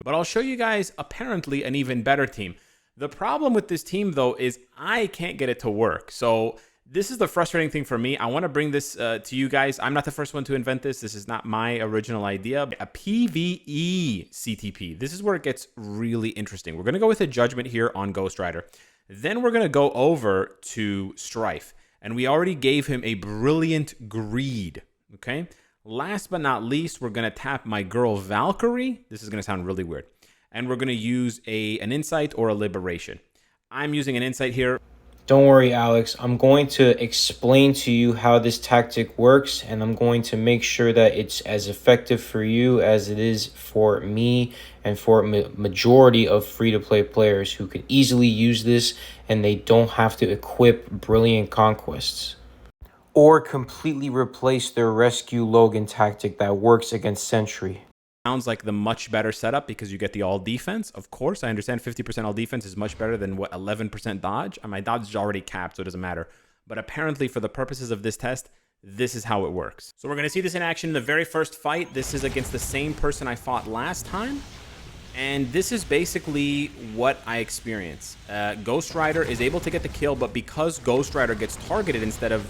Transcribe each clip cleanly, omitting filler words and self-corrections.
But I'll show you guys apparently an even better team. The problem with this team, though, is I can't get it to work. So this is the frustrating thing for me. I want to bring this to you guys. I'm not the first one to invent this. This is not my original idea. A PvE CTP. This is where it gets really interesting. We're going to go with a judgment here on Ghost Rider. Then we're going to go over to Strife. And we already gave him a brilliant greed. Okay. Last but not least, we're going to tap my girl Valkyrie. This is going to sound really weird. And we're going to use an insight or a liberation. I'm using an insight here. Don't worry, Alex. I'm going to explain to you how this tactic works, and I'm going to make sure that it's as effective for you as it is for me and for a majority of free-to-play players who could easily use this, and they don't have to equip brilliant conquests or completely replace their rescue Logan tactic that works against Sentry. Sounds like the much better setup because you get the all defense. Of course, I understand 50% all defense is much better than what 11% dodge. And my dodge is already capped, so it doesn't matter. But apparently, for the purposes of this test, this is how it works. So we're going to see this in action in the very first fight. This is against the same person I fought last time. And this is basically what I experience. Ghost Rider is able to get the kill, but because Ghost Rider gets targeted instead of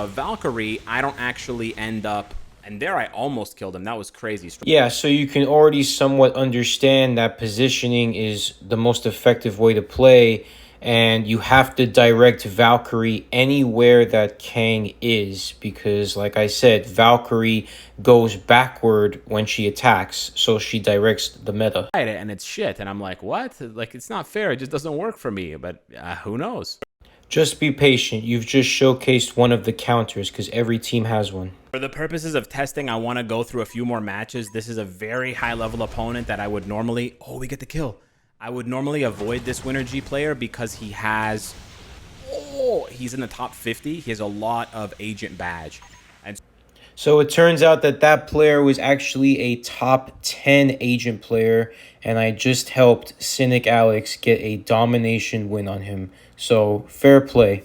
Valkyrie, I don't actually end up. And there I almost killed him. That was crazy. Yeah, so you can already somewhat understand that positioning is the most effective way to play. And you have to direct Valkyrie anywhere that Kang is. Because, like I said, Valkyrie goes backward when she attacks. So she directs the meta. And it's shit. And I'm like, what? Like, it's not fair. It just doesn't work for me. But who knows? Just be patient. You've just showcased one of the counters because every team has one. For the purposes of testing, I want to go through a few more matches. This is a very high-level opponent that I would normally... Oh, we get the kill. I would normally avoid this Winner G player because he has... Oh, he's in the top 50. He has a lot of agent badge. And so it turns out that that player was actually a top 10 agent player, and I just helped Cynic Alex get a domination win on him. So, fair play.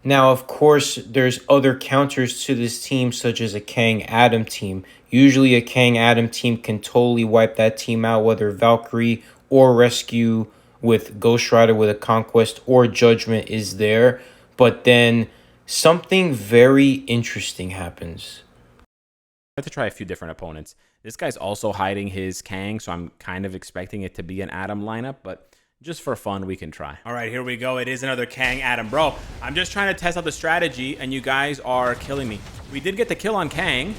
Now, of course, there's other counters to this team, such as a Kang Adam team. Usually a Kang Adam team can totally wipe that team out, whether Valkyrie or Rescue with Ghost Rider with a Conquest or Judgment is there. But then something very interesting happens. I have to try a few different opponents. This guy's also hiding his Kang, so I'm kind of expecting it to be an Adam lineup, but... just for fun, we can try. All right, here we go. It is another Kang Adam. Bro, I'm just trying to test out the strategy, and you guys are killing me. We did get the kill on Kang.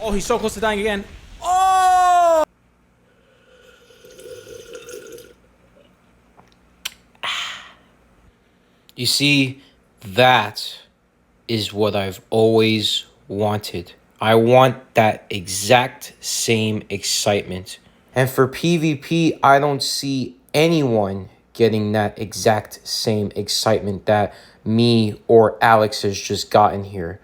Oh, he's so close to dying again. Oh! You see, that is what I've always wanted. I want that exact same excitement. And for PvP, I don't see anyone getting that exact same excitement that me or Alex has just gotten here.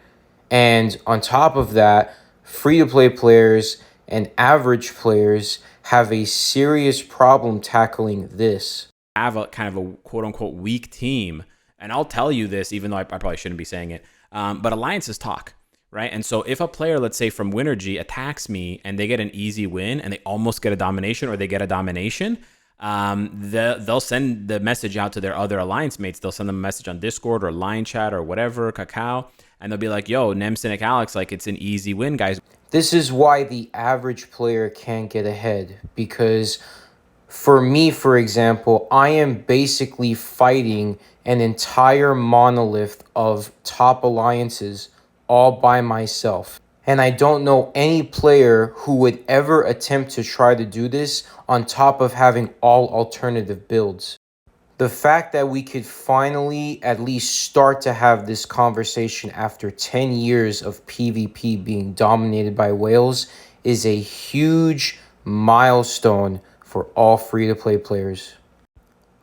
And on top of that, free-to-play players and average players have a serious problem tackling this. I have a kind of a quote-unquote weak team. And I'll tell you this, even though I probably shouldn't be saying it. But alliances talk. Right? And so if a player, let's say from Winner G, attacks me and they get an easy win and they almost get a domination or they get a domination, they'll send the message out to their other alliance mates. They'll send them a message on Discord or line chat or whatever, Kakao, and they'll be like, yo, Nem Cynic Alex, like it's an easy win, guys. This is why the average player can't get ahead, because for me, for example, I am basically fighting an entire monolith of top alliances all by myself. And I don't know any player who would ever attempt to try to do this on top of having all alternative builds. The fact that we could finally at least start to have this conversation after 10 years of PvP being dominated by whales is a huge milestone for all free-to-play players.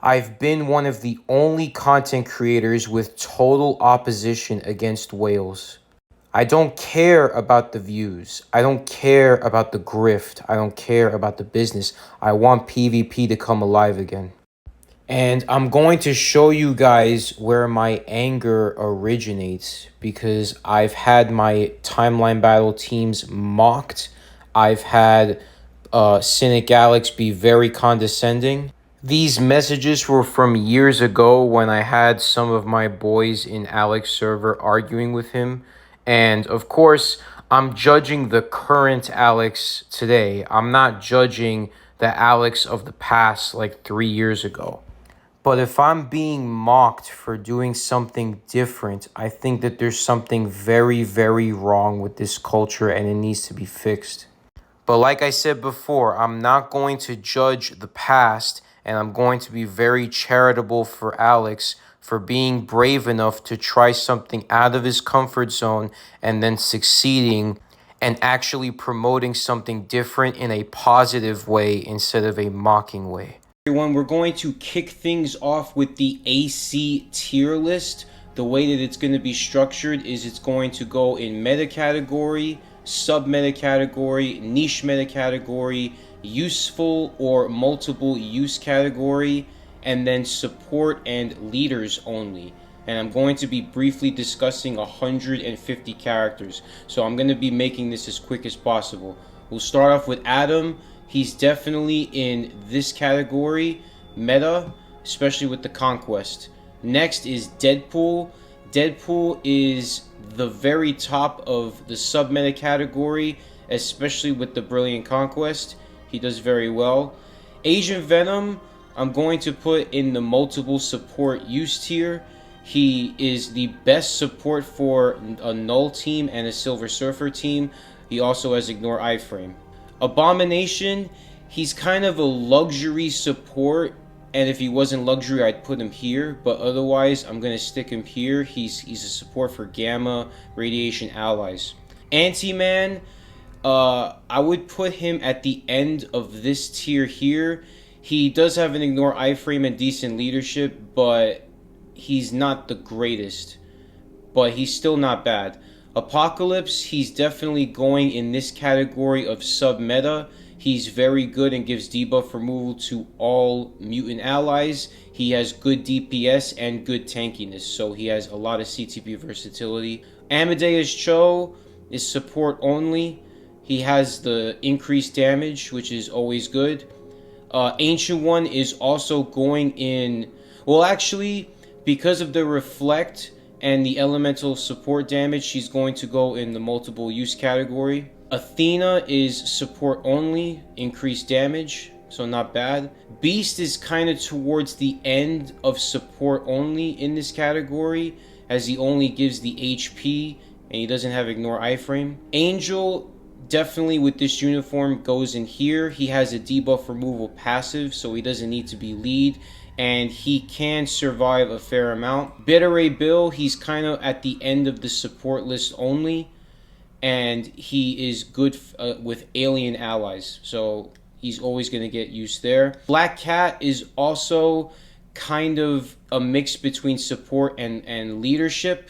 I've been one of the only content creators with total opposition against whales. I don't care about the views. I don't care about the grift. I don't care about the business. I want PvP to come alive again. And I'm going to show you guys where my anger originates, because I've had my timeline battle teams mocked. I've had Cynic Alex be very condescending. These messages were from years ago when I had some of my boys in Alex server arguing with him. And of course, I'm judging the current Alex today. I'm not judging the Alex of the past, like 3 years ago. But if I'm being mocked for doing something different, I think that there's something very, very wrong with this culture and it needs to be fixed. But like I said before, I'm not going to judge the past, and I'm going to be very charitable for Alex for being brave enough to try something out of his comfort zone and then succeeding and actually promoting something different in a positive way instead of a mocking way. Everyone, we're going to kick things off with the AC tier list. The way that it's going to be structured is it's going to go in meta category, sub meta category, niche meta category, useful or multiple use category, and then support and leaders only. And I'm going to be briefly discussing 150 characters, so I'm going to be making this as quick as possible. We'll start off with Adam. He's definitely in this category, meta, especially with the Conquest. Next is Deadpool. Deadpool is the very top of the sub-meta category, especially with the Brilliant Conquest. He does very well. Agent Venom, I'm going to put in the multiple support use tier. He is the best support for a Null team and a Silver Surfer team. He also has Ignore Iframe. Abomination, he's kind of a luxury support, and if he wasn't luxury, I'd put him here, but otherwise, I'm going to stick him here. He's a support for Gamma Radiation allies. Anti-Man, I would put him at the end of this tier here. He does have an Ignore Iframe and decent leadership, but he's not the greatest, but he's still not bad. Apocalypse, he's definitely going in this category of sub-meta. He's very good and gives debuff removal to all mutant allies. He has good DPS and good tankiness, so he has a lot of CTP versatility. Amadeus Cho is support only. He has the increased damage, which is always good. Ancient One is also going in... Well, actually, because of the Reflect and the elemental support damage, she's going to go in the multiple use category. Athena is support only, increased damage, so not bad. Beast is kind of towards the end of support only in this category, as he only gives the HP and he doesn't have Ignore Iframe. Angel, definitely with this uniform, goes in here. He has a debuff removal passive, so he doesn't need to be lead, and he can survive a fair amount. Beta Ray Bill, he's kind of at the end of the support list only, and he is good with alien allies, so he's always going to get used there. Black Cat is also kind of a mix between support and leadership,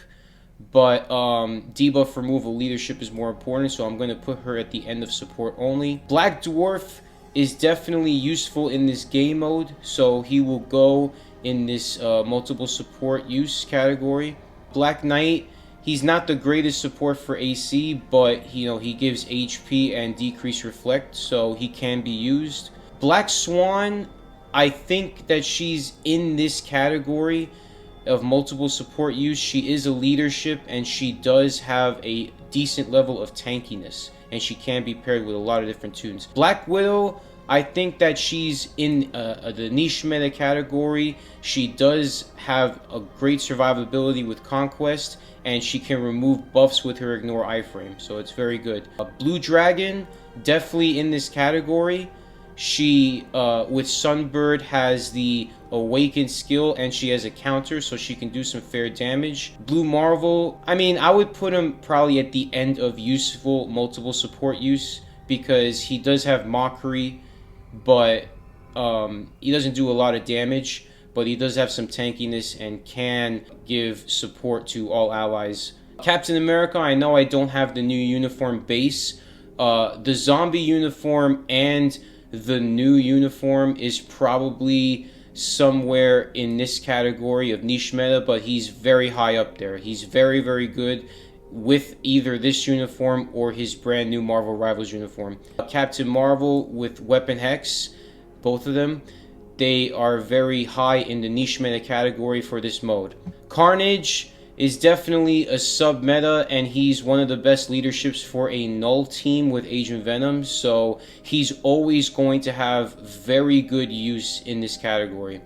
but debuff removal leadership is more important, so I'm going to put her at the end of support only. Black Dwarf is definitely useful in this game mode, so he will go in this multiple support use category. Black Knight, he's not the greatest support for AC, but he gives HP and decreased reflect, so he can be used. Black Swan, I think that she's in this category of multiple support use. She is a leadership, and she does have a decent level of tankiness, and she can be paired with a lot of different tunes. Black Widow, I think that she's in the niche meta category. She does have a great survivability with Conquest, and she can remove buffs with her Ignore Iframe, so it's very good. Blue Dragon, definitely in this category. She, with Sunbird, has the Awaken skill, and she has a counter, so she can do some fair damage. Blue Marvel, I mean, I would put him probably at the end of useful multiple support use, because he does have Mockery, but he doesn't do a lot of damage, but he does have some tankiness and can give support to all allies. Captain America, I know I don't have the new uniform base. The zombie uniform and the new uniform is probably somewhere in this category of niche meta, but he's very high up there. He's very, very good. with either this uniform or his brand new Marvel Rivals uniform. Captain Marvel with Weapon Hex, both of them, they are very high in the niche meta category for this mode. Carnage is definitely a sub meta, and he's one of the best leaderships for a null team with Agent Venom, so he's always going to have very good use in this category.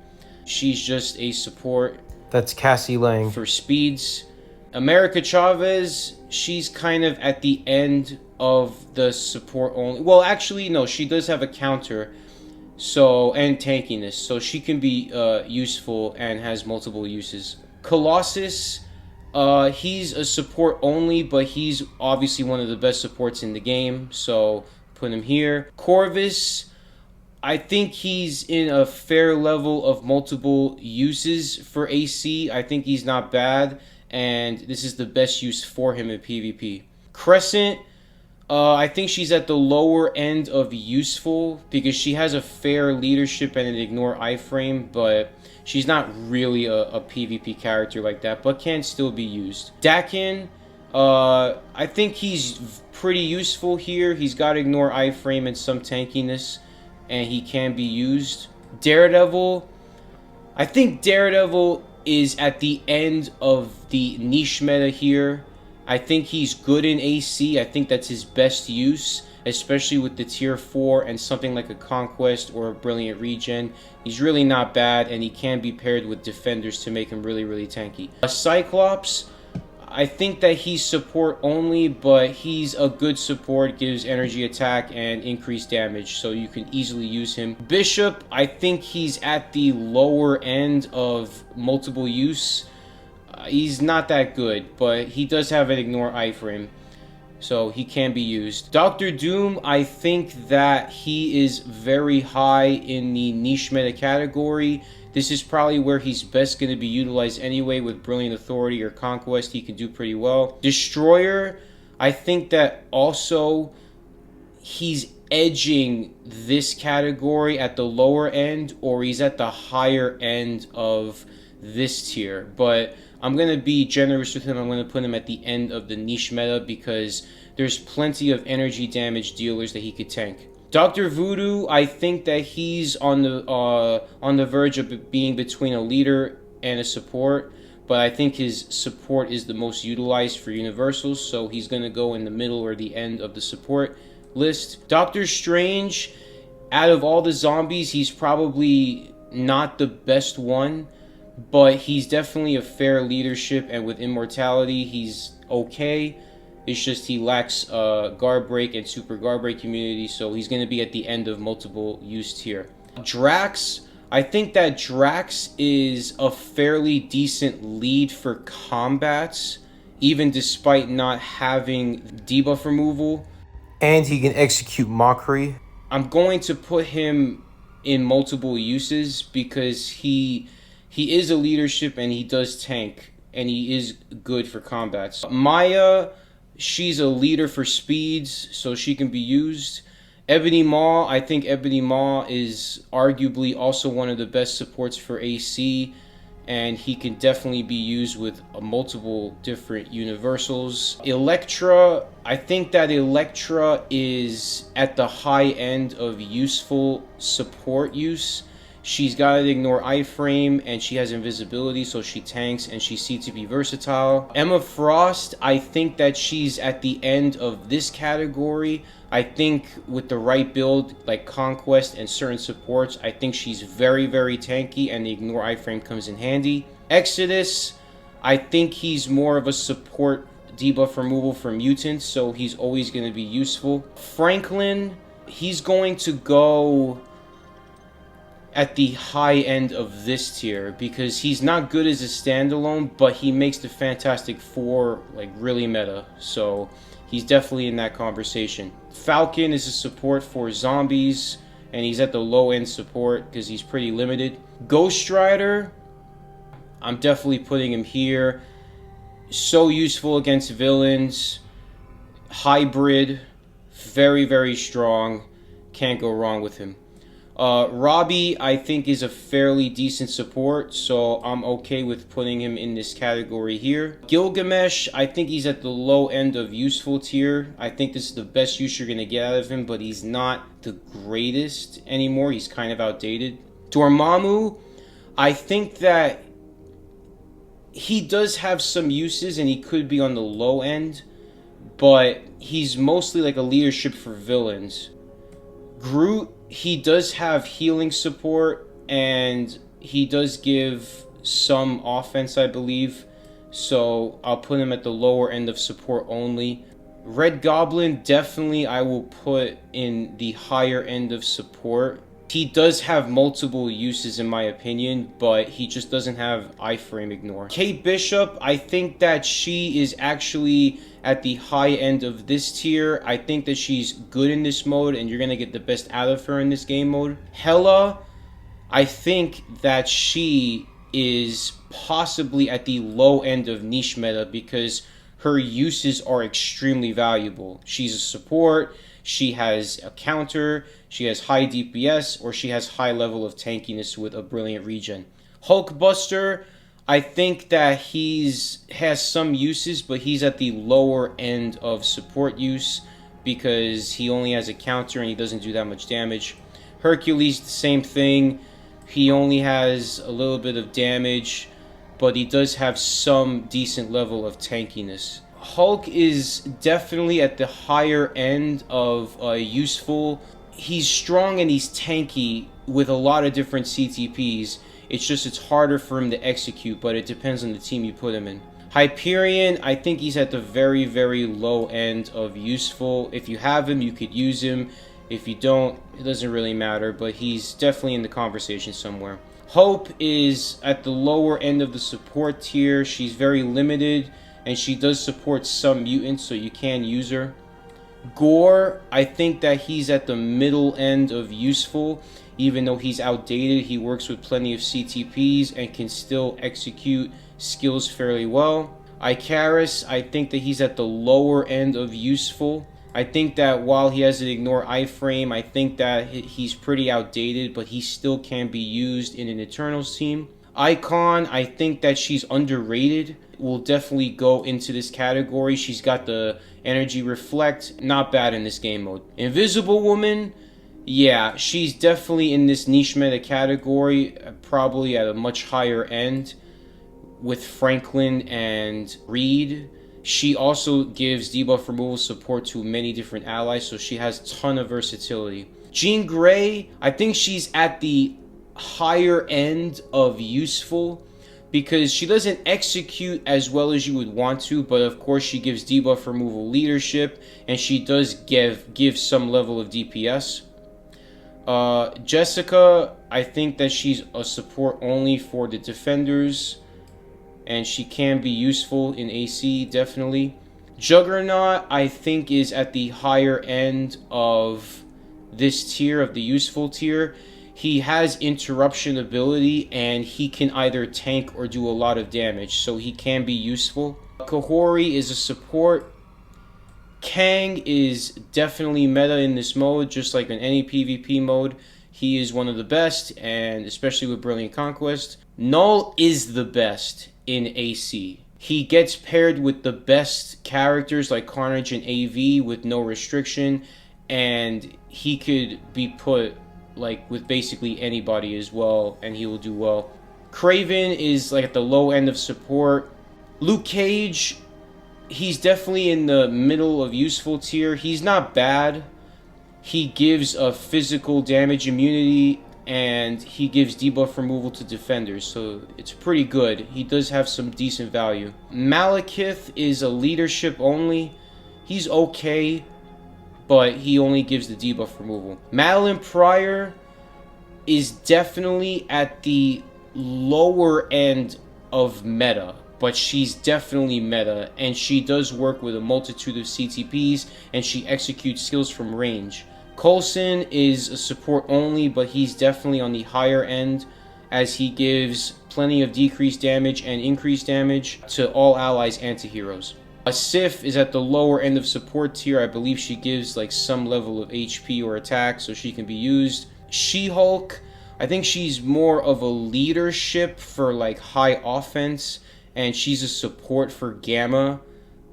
She's just a support. That's Cassie Lang. For speeds. America Chavez, she's kind of at the end of the support only. Well, actually, no, she does have a counter, so, and tankiness, so she can be useful and has multiple uses. Colossus, he's a support only, but he's obviously one of the best supports in the game, so put him here. Corvus, I think he's in a fair level of multiple uses for AC. I think he's not bad, and this is the best use for him in PvP. Crescent, I think she's at the lower end of useful because she has a fair leadership and an ignore iframe, but she's not really a PvP character like that, but can still be used. Dakin, I think he's pretty useful here. He's got ignore iframe and some tankiness, and he can be used. Daredevil, I think Daredevil is at the end of the niche meta here. I think he's good in AC. I think that's his best use, especially with the tier 4 and something like a Conquest or a Brilliant Regen. He's really not bad, and he can be paired with defenders to make him really, really tanky. Cyclops, I think that he's support only, but he's a good support, gives energy attack and increased damage, so you can easily use him. Bishop, I think he's at the lower end of multiple use. He's not that good, but he does have an ignore iframe, so he can be used. Dr. Doom, I think that he is very high in the niche meta category. This is probably where he's best going to be utilized anyway. With Brilliant Authority or Conquest, he can do pretty well. Destroyer, I think that also he's edging this category at the lower end, or he's at the higher end of this tier, but I'm going to be generous with him. I'm going to put him at the end of the niche meta because there's plenty of energy damage dealers that he could tank. Dr. Voodoo, I think that he's on the verge of being between a leader and a support, but I think his support is the most utilized for universals, so he's going to go in the middle or the end of the support list. Doctor Strange, out of all the zombies, he's probably not the best one, but he's definitely a fair leadership, and with immortality, he's okay. It's just he lacks guard break and super guard break immunity, so he's going to be at the end of multiple use tier. Drax, I think that Drax is a fairly decent lead for combats, even despite not having debuff removal. And he can execute Mockery. I'm going to put him in multiple uses because he is a leadership and he does tank, and he is good for combats. Maya, she's a leader for speeds, so she can be used. Ebony Maw, I think Ebony Maw is arguably also one of the best supports for AC, and he can definitely be used with multiple different universals. Electra, I think that Electra is at the high end of useful support use. She's got an ignore iframe, and she has invisibility, so she tanks, and she's CTP versatile. Emma Frost, I think that she's at the end of this category. I think with the right build, like Conquest and certain supports, I think she's very, very tanky, and the ignore iframe comes in handy. Exodus, I think he's more of a support debuff removal for mutants, so he's always going to be useful. Franklin, he's going to go at the high end of this tier because he's not good as a standalone, but he makes the Fantastic Four like really meta, so he's definitely in that conversation. Falcon is a support for zombies, and he's at the low end support because he's pretty limited. Ghost Rider, I'm definitely putting him here. So useful against villains. Hybrid, very, very strong. Can't go wrong with him. Robbie, I think, is a fairly decent support, so I'm okay with putting him in this category here. Gilgamesh, I think he's at the low end of useful tier. I think this is the best use you're going to get out of him, but he's not the greatest anymore. He's kind of outdated. Dormammu, I think that he does have some uses and he could be on the low end, but he's mostly like a leadership for villains. Groot, he does have healing support and he does give some offense, I believe, so I'll put him at the lower end of support only. Red Goblin, definitely I will put in the higher end of support. He does have multiple uses in my opinion, but he just doesn't have iframe ignore. Kate Bishop, I think that she is actually at the high end of this tier. I think that she's good in this mode and you're going to get the best out of her in this game mode. Hela, I think that she is possibly at the low end of niche meta because her uses are extremely valuable. She's a support, she has a counter, she has high DPS, or she has high level of tankiness with a brilliant regen. Hulkbuster, I think that has some uses, but he's at the lower end of support use because he only has a counter and he doesn't do that much damage. Hercules, the same thing. He only has a little bit of damage, but he does have some decent level of tankiness. Hulk is definitely at the higher end of useful. He's strong and he's tanky with a lot of different CTPs. It's harder for him to execute, but it depends on the team you put him in. Hyperion, I think he's at the very, very low end of useful. If you have him, you could use him. If you don't, it doesn't really matter, but he's definitely in the conversation somewhere. Hope is at the lower end of the support tier. She's very limited, and she does support some mutants, so you can use her. Gore, I think that he's at the middle end of useful. Even though he's outdated, he works with plenty of CTPs and can still execute skills fairly well. Icarus, I think that he's at the lower end of useful. I think that while he has an ignore iframe, I think that he's pretty outdated, but he still can be used in an Eternals team. Icon, I think that she's underrated. Will definitely go into this category. She's got the energy reflect, not bad in this game mode. Invisible Woman, yeah, she's definitely in this niche meta category, probably at a much higher end with Franklin and Reed. She also gives debuff removal support to many different allies, so she has a ton of versatility. Jean Grey, I think she's at the higher end of useful because she doesn't execute as well as you would want to, but of course she gives debuff removal leadership, and she does give some level of DPS. Jessica, I think that she's a support only for the defenders, and she can be useful in AC, definitely. Juggernaut, I think, is at the higher end of this tier, of the useful tier. He has interruption ability, and he can either tank or do a lot of damage, so he can be useful. Kahori is a support. Kang is definitely meta in this mode, just like in any PvP mode. He is one of the best, and especially with Brilliant Conquest. Null is the best in AC. He gets paired with the best characters like Carnage and AV with no restriction, and he could be put like with basically anybody as well, and he will do well. Kraven is like at the low end of support. Luke Cage, he's definitely in the middle of useful tier. He's not bad. He gives a physical damage immunity, and he gives debuff removal to defenders, so it's pretty good. He does have some decent value. Malekith is a leadership only. He's okay, but he only gives the debuff removal. Madeline Pryor is definitely at the lower end of meta, but she's definitely meta, and she does work with a multitude of CTPs, and she executes skills from range. Coulson is a support only, but he's definitely on the higher end, as he gives plenty of decreased damage and increased damage to all allies and to heroes. Sif is at the lower end of support tier. I believe she gives like some level of HP or attack, so she can be used. She-Hulk, I think she's more of a leadership for like high offense, and she's a support for gamma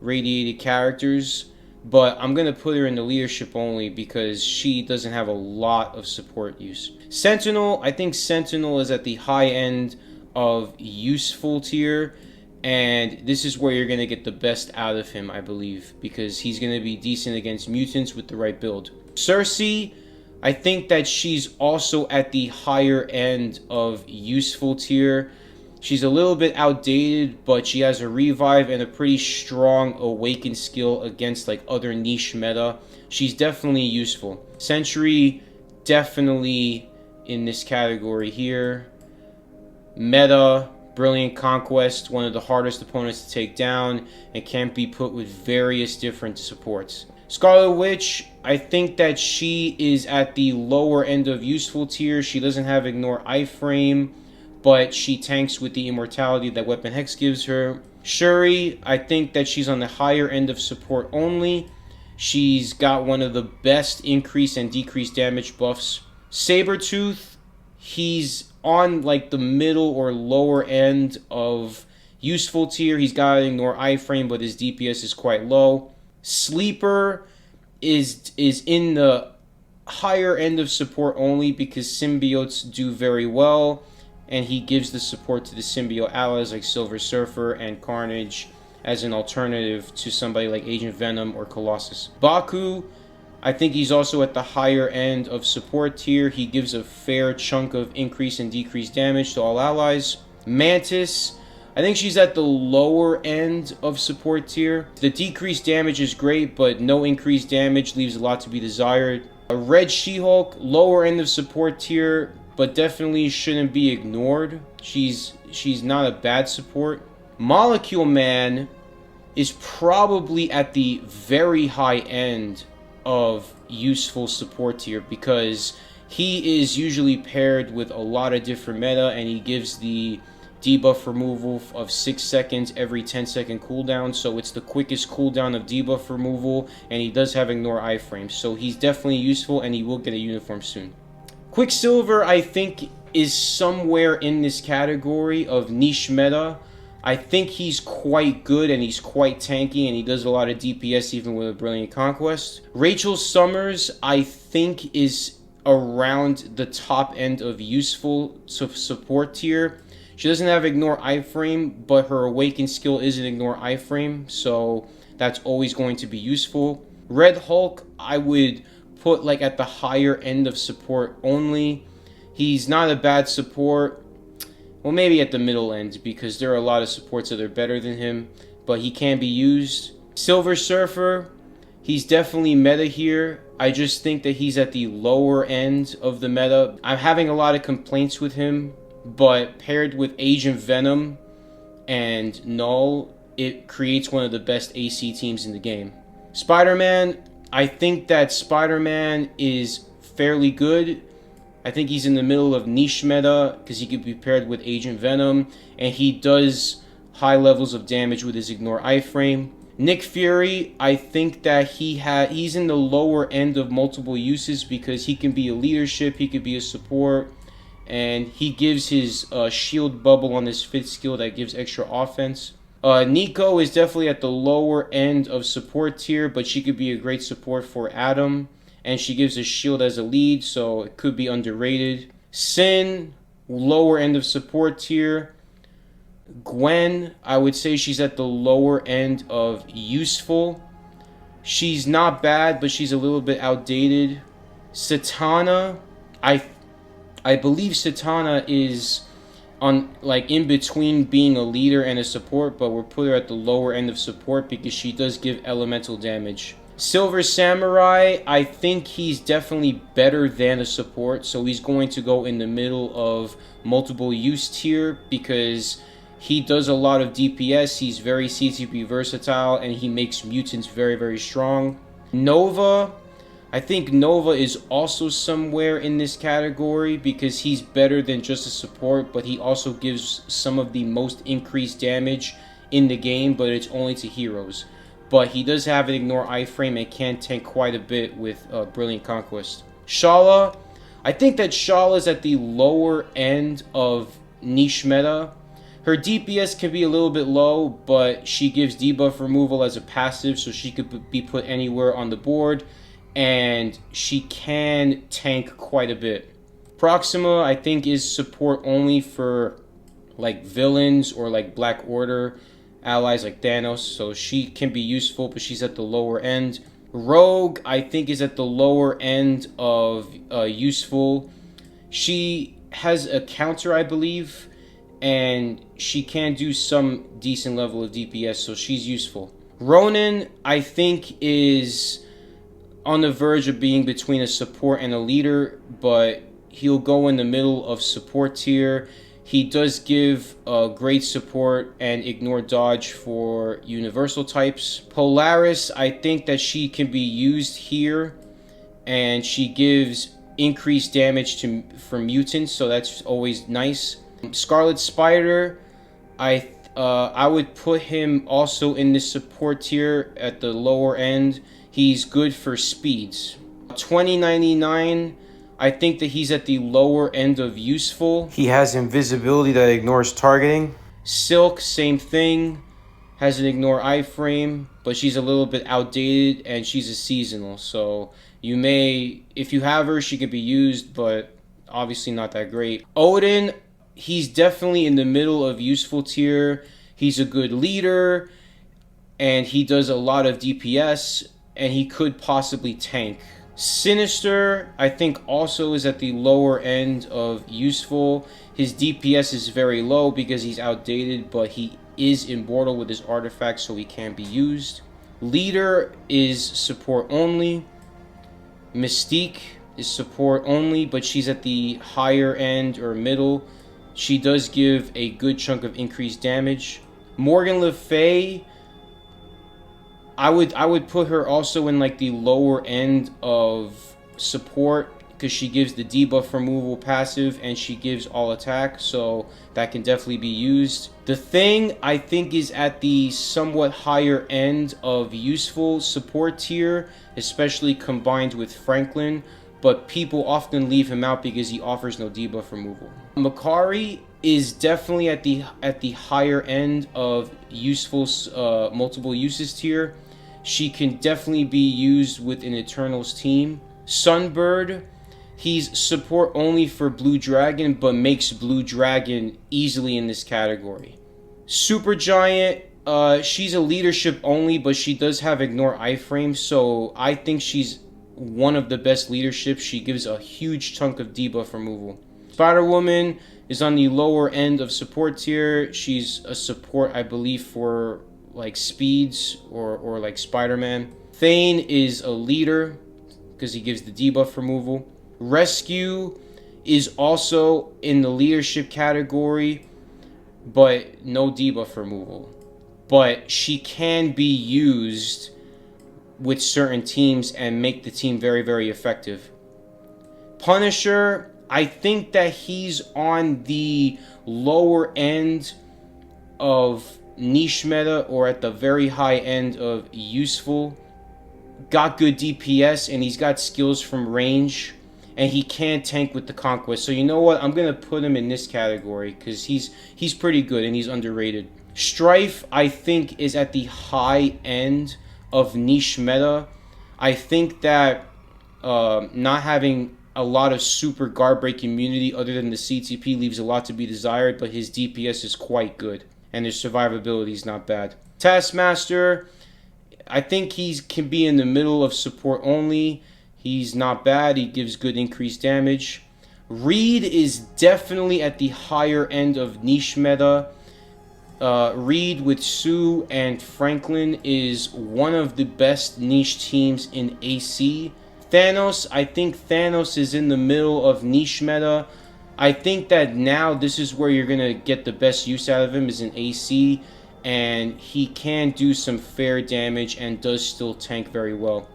radiated characters. But I'm going to put her in the leadership only because she doesn't have a lot of support use. Sentinel, I think Sentinel is at the high end of useful tier, and this is where you're going to get the best out of him, I believe, because he's going to be decent against mutants with the right build. Cersei, I think that she's also at the higher end of useful tier. She's a little bit outdated, but she has a revive and a pretty strong awaken skill against like other niche meta. She's definitely useful. Sentry, definitely in this category here. Meta, Brilliant Conquest, one of the hardest opponents to take down, and can't be put with various different supports. Scarlet Witch, I think that she is at the lower end of useful tier. She doesn't have Ignore Iframe, but she tanks with the immortality that Weapon Hex gives her. Shuri, I think that she's on the higher end of support only. She's got one of the best increase and decrease damage buffs. Sabretooth, he's on like the middle or lower end of useful tier. He's got to Ignore Iframe, but his DPS is quite low. Sleeper is in the higher end of support only because symbiotes do very well, and he gives the support to the symbiote allies like Silver Surfer and Carnage as an alternative to somebody like Agent Venom or Colossus. Baku, I think he's also at the higher end of support tier. He gives a fair chunk of increase and decrease damage to all allies. Mantis, I think she's at the lower end of support tier. The decreased damage is great, but no increased damage leaves a lot to be desired. A Red She-Hulk, lower end of support tier, but definitely shouldn't be ignored. She's not a bad support. Molecule Man is probably at the very high end of useful support tier because he is usually paired with a lot of different meta, and he gives the debuff removal of 6 seconds every 10-second cooldown, so it's the quickest cooldown of debuff removal, and he does have Ignore Iframe, so he's definitely useful, and he will get a uniform soon. Quicksilver, I think, is somewhere in this category of niche meta. I think he's quite good, and he's quite tanky, and he does a lot of DPS even with a Brilliant Conquest. Rachel Summers, I think, is around the top end of useful support tier. She doesn't have Ignore Iframe, but her Awaken skill is an Ignore Iframe, so that's always going to be useful. Red Hulk, I would put like at the higher end of support only. He's not a bad support. Well, maybe at the middle end, because there are a lot of supports that are better than him, but he can be used. Silver Surfer, he's definitely meta here. I just think that he's at the lower end of the meta. I'm having a lot of complaints with him, but paired with Agent Venom and Null, it creates one of the best AC teams in the game. Spider-Man, I think that Spider-Man is fairly good. I think he's in the middle of niche meta because he could be paired with Agent Venom, and he does high levels of damage with his Ignore Iframe. Nick Fury, I think that he's in the lower end of multiple uses because he can be a leadership, he could be a support, and he gives his shield bubble on his 5th skill that gives extra offense. Nico is definitely at the lower end of support tier, but she could be a great support for Adam, and she gives a shield as a lead, so it could be underrated. Sin, lower end of support tier. Gwen, I would say she's at the lower end of useful. She's not bad, but she's a little bit outdated. Satana, I believe Satana is on like in between being a leader and a support, but we'll put her at the lower end of support because she does give elemental damage. Silver Samurai, I think he's definitely better than a support, so he's going to go in the middle of multiple use tier because he does a lot of DPS, he's very CTP versatile, and he makes mutants very, very strong. Nova, I think Nova is also somewhere in this category because he's better than just a support, but he also gives some of the most increased damage in the game, but it's only to heroes. But he does have an Ignore Iframe and can tank quite a bit with Brilliant Conquest. Shala, I think that Shala's at the lower end of niche meta. Her DPS can be a little bit low, but she gives debuff removal as a passive, so she could be put anywhere on the board, and she can tank quite a bit. Proxima, I think, is support only for like villains or like Black Order allies like Thanos, so she can be useful, but she's at the lower end. Rogue, I think, is at the lower end of useful. She has a counter, I believe, and she can do some decent level of DPS, so she's useful. Ronin, I think, is on the verge of being between a support and a leader, but he'll go in the middle of support tier. He does give great support and ignore dodge for universal types. Polaris, I think that she can be used here, and she gives increased damage for mutants, so that's always nice. Scarlet Spider, I would put him also in the support tier at the lower end. He's good for speeds. 2099, I think that he's at the lower end of useful. He has invisibility that ignores targeting. Silk, same thing. Has an ignore iframe, but she's a little bit outdated and she's a seasonal. So you may, if you have her, she could be used, but obviously not that great. Odin, he's definitely in the middle of useful tier. He's a good leader and he does a lot of DPS and he could possibly tank. Sinister, I think, also is at the lower end of useful. His DPS is very low because he's outdated, but he is immortal with his artifacts, so he can be used. Leader is support only. Mystique is support only, but she's at the higher end or middle. She does give a good chunk of increased damage. Morgan Le Fay, I would put her also in like the lower end of support because she gives the debuff removal passive and she gives all attack, so that can definitely be used. The Thing, I think, is at the somewhat higher end of useful support tier, especially combined with Franklin, but people often leave him out because he offers no debuff removal. Makari is definitely at the higher end of useful multiple uses tier. She can definitely be used with an Eternals team. Sunbird, he's support only for Blue Dragon, but makes Blue Dragon easily in this category. Supergiant, she's a leadership only, but she does have ignore iframe, so I think she's one of the best leaderships. She gives a huge chunk of debuff removal. Spider-Woman is on the lower end of support tier. She's a support, I believe, for like speeds or like Spider-Man. Thane is a leader because he gives the debuff removal. Rescue is also in the leadership category, but no debuff removal. But she can be used with certain teams and make the team very, very effective. Punisher, I think that he's on the lower end of niche meta or at the very high end of useful. Got good DPS and he's got skills from range and he can tank with the Conquest. So you know what? I'm going to put him in this category because he's pretty good and he's underrated. Strife, I think, is at the high end of niche meta. I think that not having a lot of super guard break immunity other than the CTP leaves a lot to be desired, but his DPS is quite good and his survivability is not bad. Taskmaster, I think he can be in the middle of support only. He's not bad. He gives good increased damage. Reed is definitely at the higher end of niche meta. Reed with Sue and Franklin is one of the best niche teams in AC. Thanos, I think Thanos is in the middle of niche meta. I think that now this is where you're going to get the best use out of him is in AC, and he can do some fair damage and does still tank very well.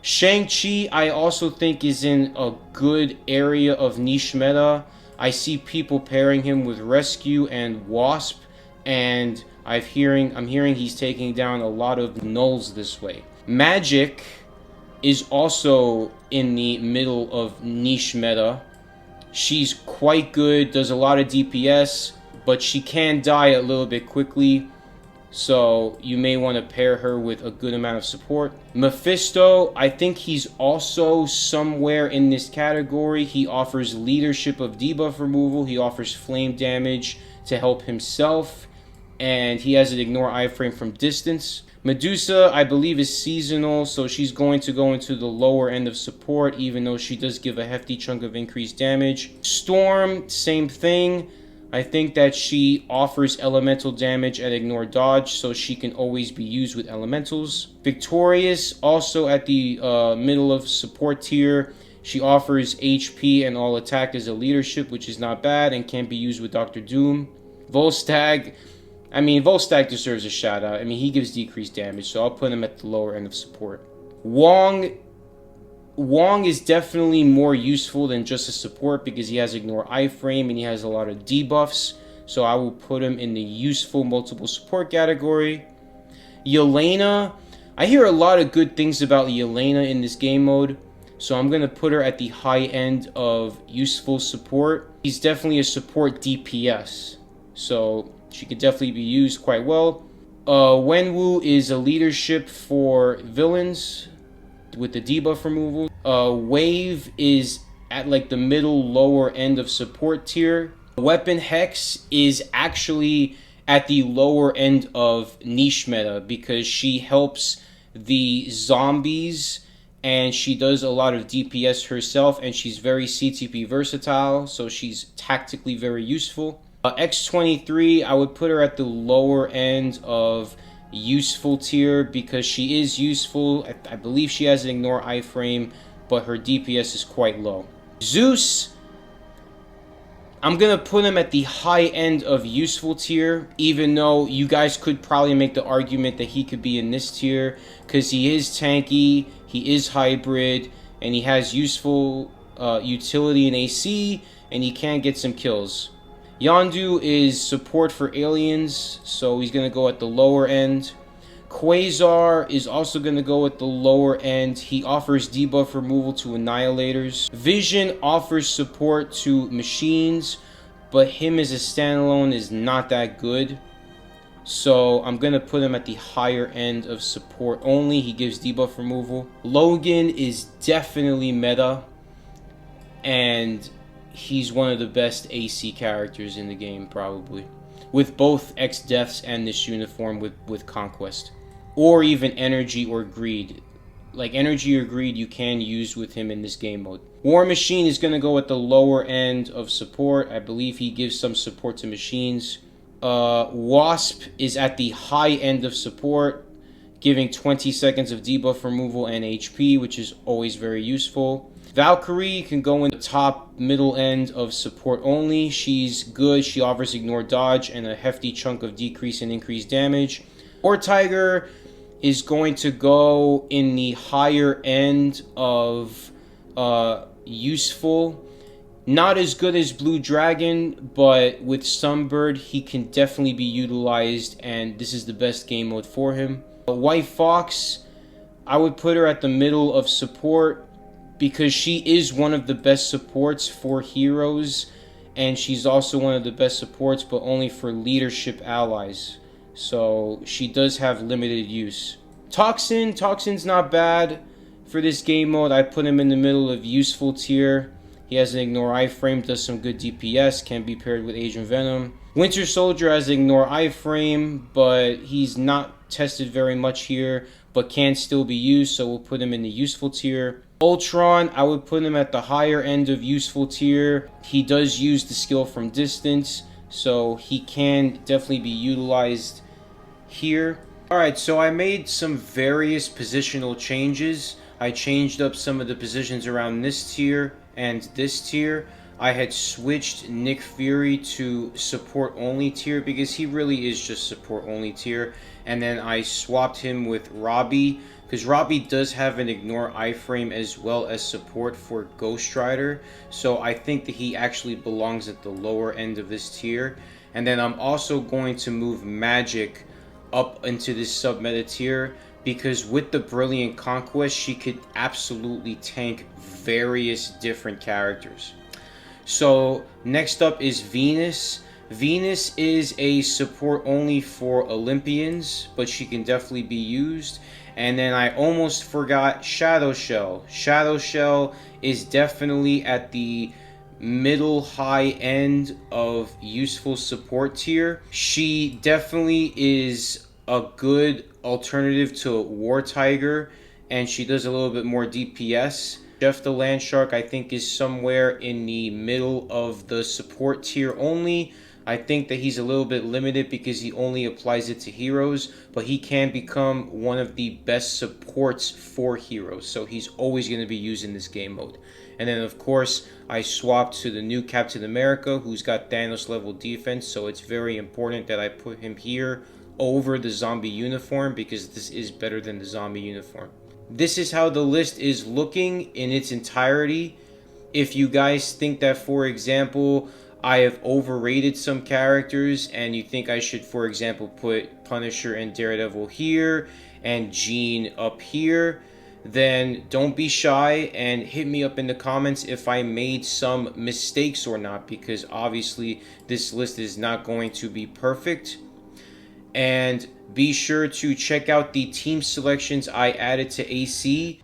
Shang-Chi, I also think, is in a good area of niche meta. I see people pairing him with Rescue and Wasp, and I'm hearing he's taking down a lot of nulls this way. Magic is also in the middle of niche meta. She's quite good, does a lot of DPS, but she can die a little bit quickly, so you may want to pair her with a good amount of support. Mephisto, I think he's also somewhere in this category. He offers leadership of debuff removal, he offers flame damage to help himself, and he has an ignore iframe from distance. Medusa, I believe, is seasonal, so she's going to go into the lower end of support, even though she does give a hefty chunk of increased damage. Storm, same thing. I think that she offers elemental damage at ignore dodge, so she can always be used with elementals. Victorious, also at the middle of support tier. She offers HP and all attack as a leadership, which is not bad, and can be used with Dr. Doom. Volstagg, Volstagg deserves a shout out. I mean, he gives decreased damage, so I'll put him at the lower end of support. Wong is definitely more useful than just a support because he has ignore iframe and he has a lot of debuffs, so I will put him in the useful multiple support category. Yelena, I hear a lot of good things about Yelena in this game mode, so I'm going to put her at the high end of useful support. He's definitely a support DPS, so she could definitely be used quite well. Wenwu is a leadership for villains with the debuff removal. Wave is at like the middle lower end of support tier. Weapon Hex is actually at the lower end of niche meta because she helps the zombies and she does a lot of DPS herself, and she's very CTP versatile, so she's tactically very useful. X23, I would put her at the lower end of useful tier because she is useful. I believe she has an ignore iframe, but her DPS is quite low. Zeus, I'm gonna put him at the high end of useful tier, even though you guys could probably make the argument that he could be in this tier because he is tanky, he is hybrid, and he has useful utility in AC, and he can get some kills. Yondu is support for aliens, so he's going to go at the lower end. Quasar is also going to go at the lower end. He offers debuff removal to annihilators. Vision offers support to machines, but him as a standalone is not that good. So I'm going to put him at the higher end of support only. He gives debuff removal. Logan is definitely meta, and he's one of the best AC characters in the game, probably. With both X-Deaths and this uniform with Conquest. Or even Energy or Greed. Like, Energy or Greed you can use with him in this game mode. War Machine is going to go at the lower end of support. I believe he gives some support to machines. Wasp is at the high end of support, giving 20 seconds of debuff removal and HP, which is always very useful. Valkyrie can go in the top middle end of support only. She's good. She offers ignore dodge and a hefty chunk of decrease and increased damage. Or Tiger is going to go in the higher end of useful. Not as good as Blue Dragon, but with Sunbird he can definitely be utilized, and this is the best game mode for him. White Fox, I would put her at the middle of support because she is one of the best supports for heroes, and she's also one of the best supports, but only for leadership allies. So she does have limited use. Toxin's not bad for this game mode. I put him in the middle of useful tier. He has an ignore iframe, does some good DPS, can be paired with Agent Venom. Winter Soldier has an ignore iframe, but he's not tested very much here, but can still be used, so we'll put him in the useful tier. Ultron, I would put him at the higher end of useful tier. He does use the skill from distance, so he can definitely be utilized here. Alright, so I made some various positional changes. I changed up some of the positions around this tier and this tier. I had switched Nick Fury to support only tier because he really is just support only tier. And then I swapped him with Robbie because Robbie does have an ignore iframe as well as support for Ghost Rider. So I think that he actually belongs at the lower end of this tier. And then I'm also going to move Magic up into this sub-meta tier because with the Brilliant Conquest, she could absolutely tank various different characters. So next up is Venus. Venus is a support only for Olympians, but she can definitely be used. And then I almost forgot Shadow Shell. Shadow Shell is definitely at the middle high end of useful support tier. She definitely is a good alternative to War Tiger, and she does a little bit more DPS. Jeff the Land Shark, I think, is somewhere in the middle of the support tier only. I think that he's a little bit limited because he only applies it to heroes, but he can become one of the best supports for heroes, so he's always going to be used in this game mode. And then, of course, I swapped to the new Captain America, who's got Thanos level defense, so it's very important that I put him here over the zombie uniform, because this is better than the zombie uniform. This is how the list is looking in its entirety. If you guys think that, for example, I have overrated some characters and you think I should, for example, put Punisher and Daredevil here and Jean up here, then don't be shy and hit me up in the comments if I made some mistakes or not, because obviously this list is not going to be perfect. And be sure to check out the team selections I added to AC.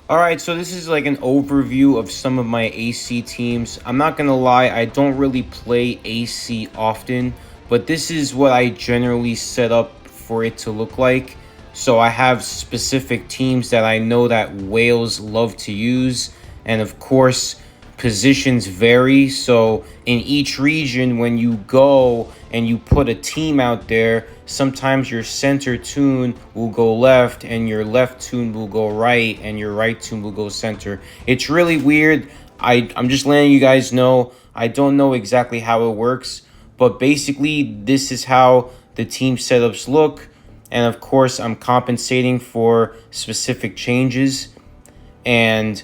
Alright, so this is like an overview of some of my AC teams. I'm not gonna lie, I don't really play AC often, but this is what I generally set up for it to look like. So I have specific teams that I know that whales love to use, and of course positions vary. So in each region, when you go and you put a team out there, sometimes your center tune will go left and your left tune will go right and your right tune will go center. It's really weird. I'm just letting you guys know. I don't know exactly how it works, but basically this is how the team setups look. And of course, I'm compensating for specific changes. And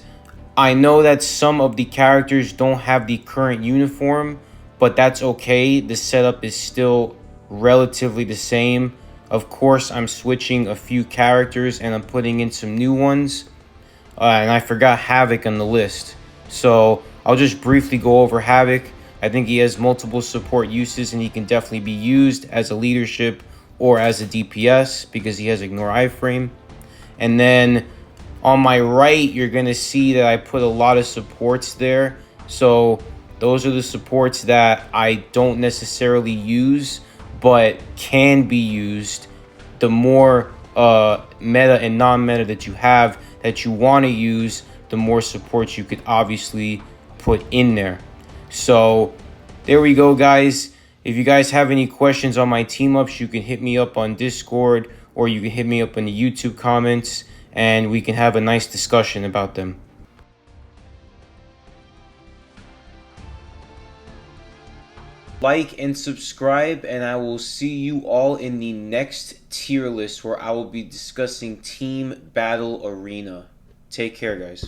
I know that some of the characters don't have the current uniform, but that's okay. The setup is still relatively the same. Of course, I'm switching a few characters and I'm putting in some new ones. And I forgot Havoc on the list. So I'll just briefly go over Havoc. I think he has multiple support uses and he can definitely be used as a leadership or as a DPS because he has Ignore Iframe. And then on my right, you're going to see that I put a lot of supports there. So those are the supports that I don't necessarily use, but can be used. The more meta and non-meta that you have that you want to use, the more supports you could obviously put in there. So there we go, guys. If you guys have any questions on my team ups, you can hit me up on Discord or you can hit me up in the YouTube comments and we can have a nice discussion about them. Like and subscribe, and I will see you all in the next tier list where I will be discussing Team Battle Arena. Take care, guys.